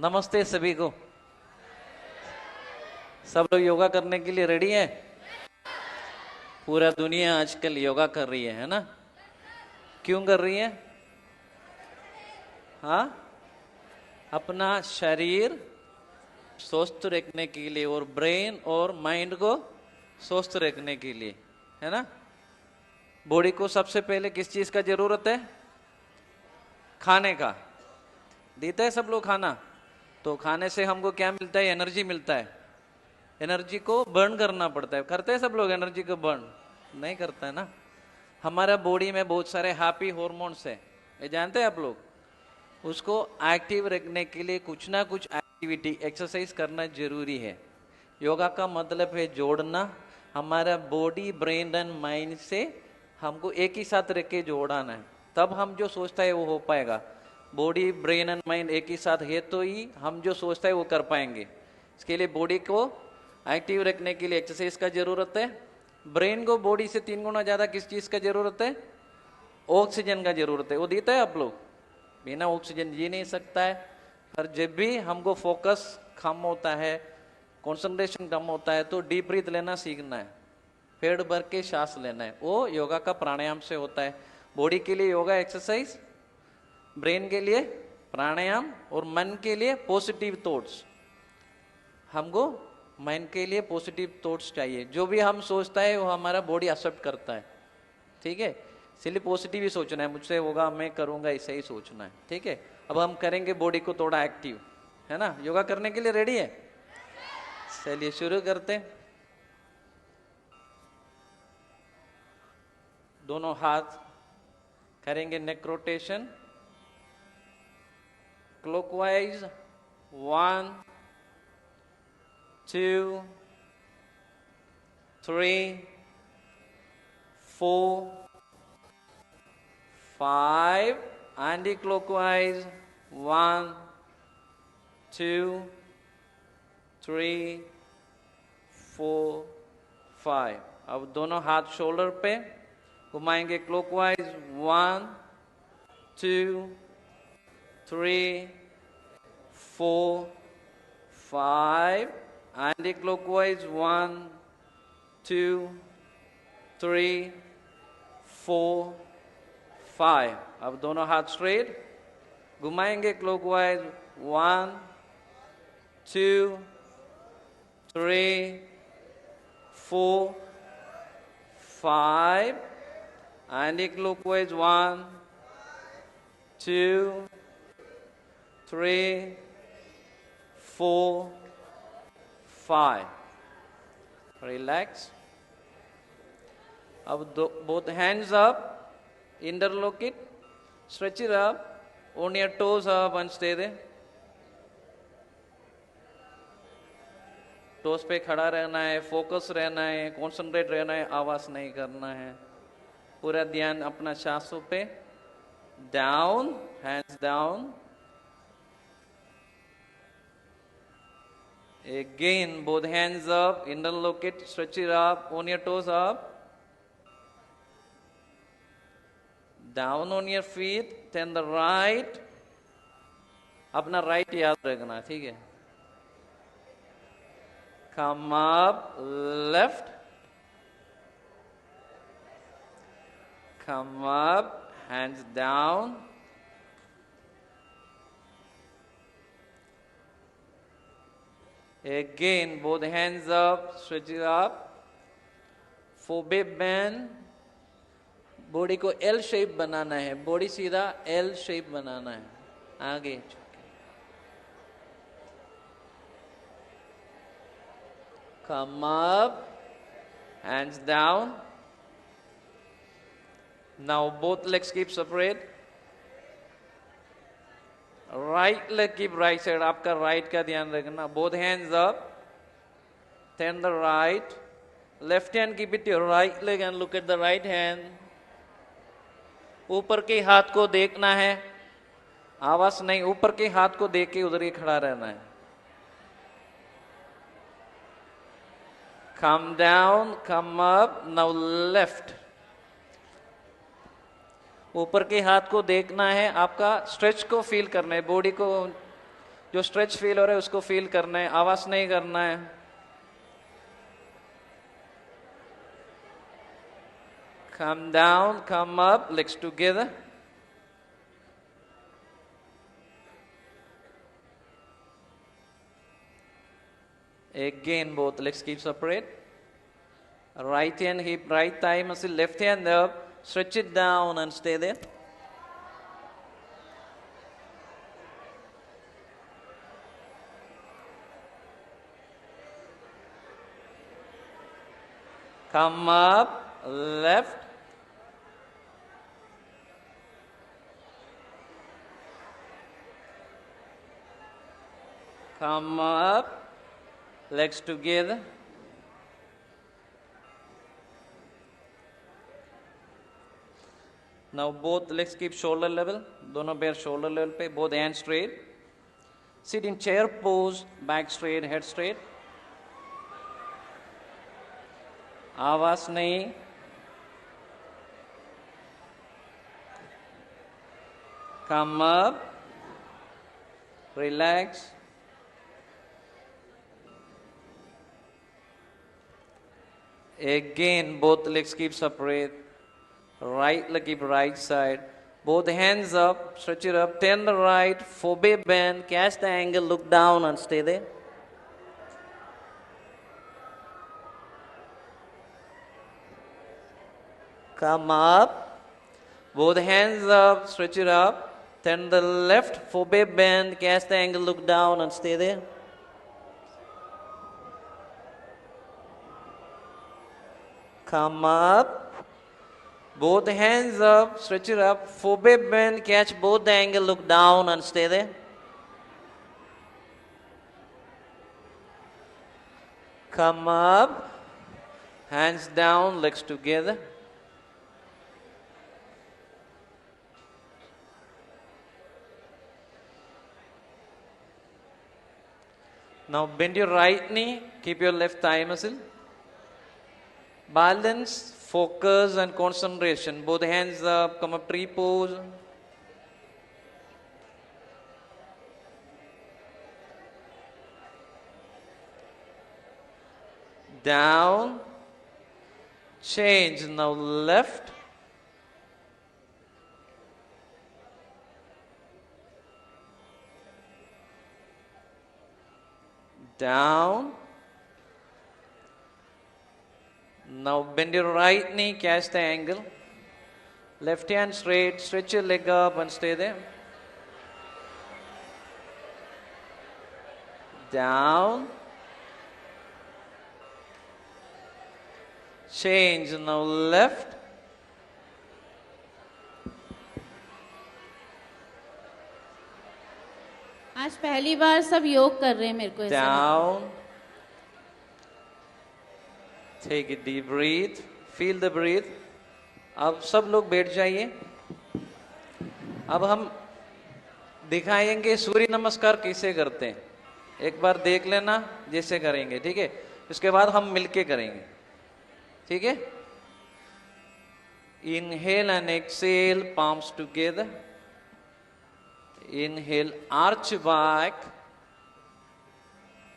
नमस्ते सभी को। सब लोग योगा करने के लिए रेडी हैं? पूरा दुनिया आजकल योगा कर रही है ना? क्यों कर रही है? हाँ, अपना शरीर स्वस्थ रखने के लिए और ब्रेन और माइंड को स्वस्थ रखने के लिए, है ना? बॉडी को सबसे पहले किस चीज का जरूरत है? खाने का। देता है सब लोग खाना, तो खाने से हमको क्या मिलता है? एनर्जी मिलता है। एनर्जी को बर्न करना पड़ता है। करते हैं सब लोग एनर्जी को बर्न? नहीं करता है ना। हमारा बॉडी में बहुत सारे हैप्पी हॉर्मोन्स है, ये जानते हैं आप लोग। उसको एक्टिव रखने के लिए कुछ ना कुछ एक्टिविटी, एक्सरसाइज करना जरूरी है। योगा का मतलब है जोड़ना, हमारा बॉडी ब्रेन एंड माइंड से हमको एक ही साथ रख के जोड़ना है, तब हम जो सोचता है वो हो पाएगा। बॉडी ब्रेन एंड माइंड एक ही साथ है तो ही हम जो सोचता है वो कर पाएंगे। इसके लिए बॉडी को एक्टिव रखने के लिए एक्सरसाइज का जरूरत है। ब्रेन को बॉडी से 3 गुना ज्यादा किस चीज का जरूरत है? ऑक्सीजन का जरूरत है। वो देता है आप लोग? बिना ऑक्सीजन जी नहीं सकता है। पर जब भी हमको फोकस कम होता है, कंसंट्रेशन कम होता है, तो डीप ब्रीथ लेना सीखना है, पेट भर के सांस लेना है। वो योगा का प्राणायाम से होता है। बॉडी के लिए योगा एक्सरसाइज, ब्रेन के लिए प्राणायाम और मन के लिए पॉजिटिव थॉट्स। हमको माइंड के लिए पॉजिटिव थॉट्स चाहिए। जो भी हम सोचता है वो हमारा बॉडी एक्सेप्ट करता है, ठीक है? इसलिए पॉजिटिव ही सोचना है। मुझसे होगा, मैं करूंगा, ऐसे ही सोचना है, ठीक है? अब हम करेंगे बॉडी को थोड़ा एक्टिव, है ना? योगा करने के लिए रेडी है? चलिए शुरू करते हैं। दोनों हाथ करेंगे नेक रोटेशन क्लॉकवाइज। 1 2 3 4 5 anti-clockwise। 1 2 3 4 5। अब दोनों हाथ शोल्डर पे घुमाएंगे क्लॉकवाइज। 1 2 3 4 5 anti-clockwise। 1 2 3 4 5। अब दोनों हाथ स्ट्रेट घुमाएंगे क्लॉकवाइज। 1 2 3 4 5 anti-clockwise। 1 2 3 4 5। Relax. अब both hands up, interlock it, stretch it up, on your toes up and stay there. Toes पे खड़ा रहना है, फोकस रहना है, कॉन्सेंट्रेट रहना है, आवाज नहीं करना है। पूरा ध्यान अपना सांसों पे। Down, hands down. Again, both hands up, interlock it, stretch it up, on your toes up. Down on your feet, then the right. अपना राइट याद रखना, ठीक है? Come up, left. Come up, hands down. Again, both hands up, stretch it up. Forehead bend. Body को L shape बनाना है, body सीधा L shape बनाना है, आगे। Come up, hands down. Now both legs keep separate. Right leg keep right side. आपका right का ध्यान रखना। Both hands up. Then the right. Left hand keep it your right leg and look at the right hand. ऊपर के हाथ को देखना है, आवाज नहीं। ऊपर के हाथ को देख के उधर ही खड़ा रहना है। Come down, come up. Now left. ऊपर के हाथ को देखना है, आपका स्ट्रेच को फील करना है, बॉडी को जो स्ट्रेच फील हो रहा है उसको फील करना है, आवाज नहीं करना है। Come down, come up, legs together. Again, both legs keep separate. Right hand hip, right thigh muscle, left hand up, stretch it down and stay there. Come up, left. Come up, legs together. Now both legs keep shoulder level, दोनों पैर shoulder level पे, both hands straight. Sit in chair pose, back straight, head straight. आवाज नहीं. Come up, relax. Again, both legs keep separate. Right leg keep right side. Both hands up, stretch it up, turn the right, forward bend, catch the angle, look down and stay there. Come up, both hands up, stretch it up, turn the left, forward bend, catch the angle, look down and stay there. Come up. Both hands up, stretch it up, forward bend, catch both the angle, look down and stay there. Come up, hands down, legs together. Now bend your right knee, keep your left thigh muscle. Balance, focus and concentration. Both hands up, come up, tree pose. Down, change, now left. Down. Now bend your right knee, catch the angle. Left hand straight, stretch your leg up and stay there. Down. Change, now left. आज पहली बार सब योग कर रहे हैं मेरे को ऐसा लगता है। Down. Take a deep breath. Feel the breath. अब सब लोग बैठ जाइए. अब हम दिखाएंगे सूर्य नमस्कार कैसे करते हैं. एक बार देख लेना जैसे करेंगे, ठीक है. उसके बाद हम मिलके करेंगे, ठीक है. Inhale and exhale, palms together. Inhale, arch back.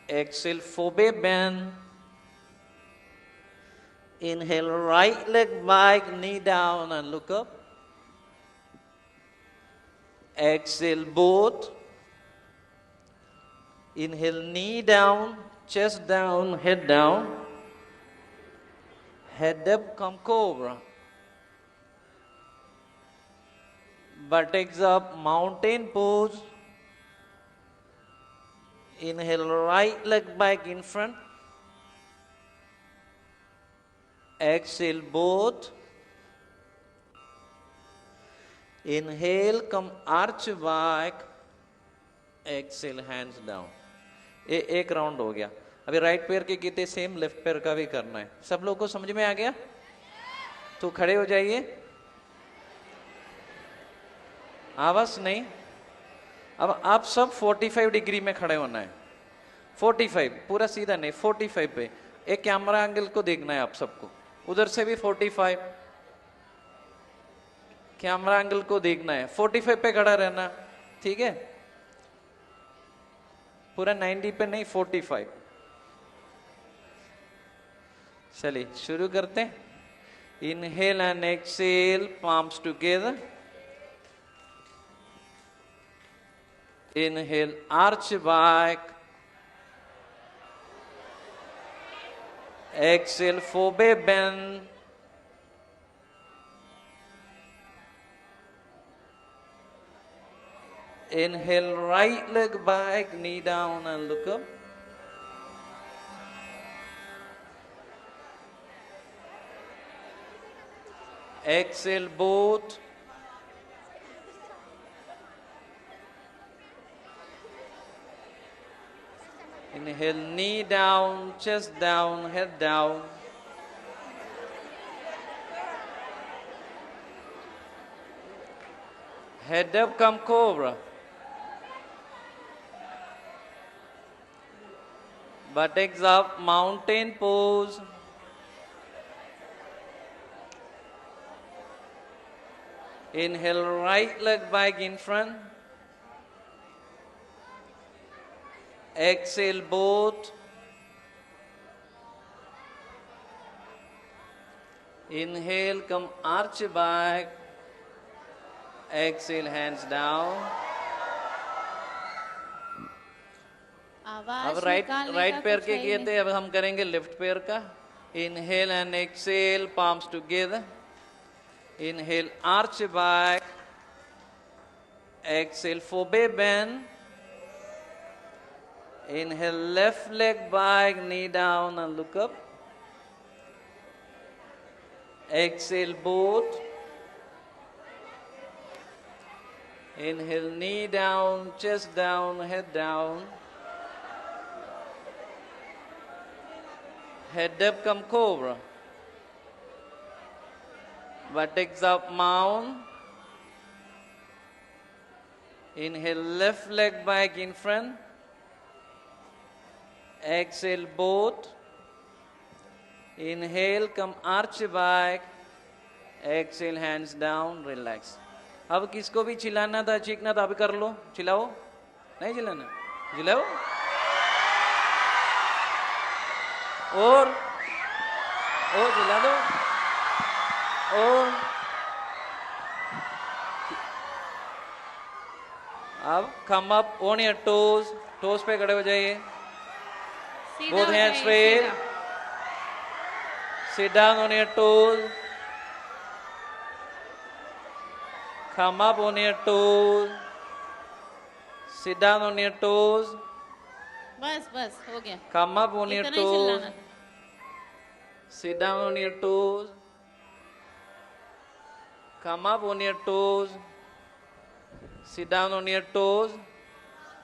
Exhale, forward bend. Inhale, right leg back, knee down and look up. Exhale, both. Inhale, knee down, chest down, head down. Head up, come cobra. Buttocks up, mountain pose. Inhale, right leg back in front. Exhale, both. Inhale, come arch back. Exhale, hands down. एक round हो गया. अभी right पैर के कितने same left पैर का भी करना है. सब लोगों को समझ में आ गया? तो खड़े हो जाइए. आवाज नहीं. अब आप सब 45 डिग्री में खड़े होना है. 45, पूरा सीधा नहीं, 45 पे. एक कैमरा एंगल को देखना है आप सबको. उधर से भी 45, कैमरा एंगल को देखना है. 45 पे खड़ा रहना, ठीक है. पूरा 90 पे नहीं, 45। चलिए शुरू करते हैं। Inhale and exhale, palms together. Inhale, arch back. Exhale, forebear bend. Inhale, right leg back, knee down and look up. Exhale, both. Inhale, knee down, chest down, head down. Head up, come cobra. Buttocks up, mountain pose. Inhale, right leg back in front. Exhale, both. Inhale, come arch back. Exhale, hands down. अब आवाज right निकालने का पैर कुछ के है ही किए नहीं। थे, अब हम करेंगे लेफ्ट पैर का। Inhale and exhale, palms together. Inhale, arch back. Exhale, forebear bend. Inhale, left leg back, knee down and look up. Exhale, both. Inhale, knee down, chest down, head down. Head up, come cobra. Buttocks up, mound. Inhale, left leg back in front. Exhale, both. Inhale, come arch back. Exhale, hands down, relax. अब किसको भी चिल्लाना था, चीखना था, अभी कर लो। चिल्लाओ, नहीं चिल्लाना, चिल्लाओ। और चिल्ला दो। और अब come up on your toes, toes पे खड़े हो जाइए। सीधा Both हो hands जाइए, straight. सीधा। Sit down on your toes. Come up on your toes. Sit down on your toes. बस बस हो गया। Come up on your इतना ही toes. चिल्लाना। Sit down on your toes. Come up on your toes. Sit down on your toes.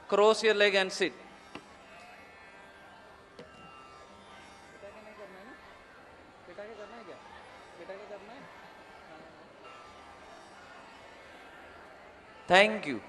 Cross your leg and sit. Thank you.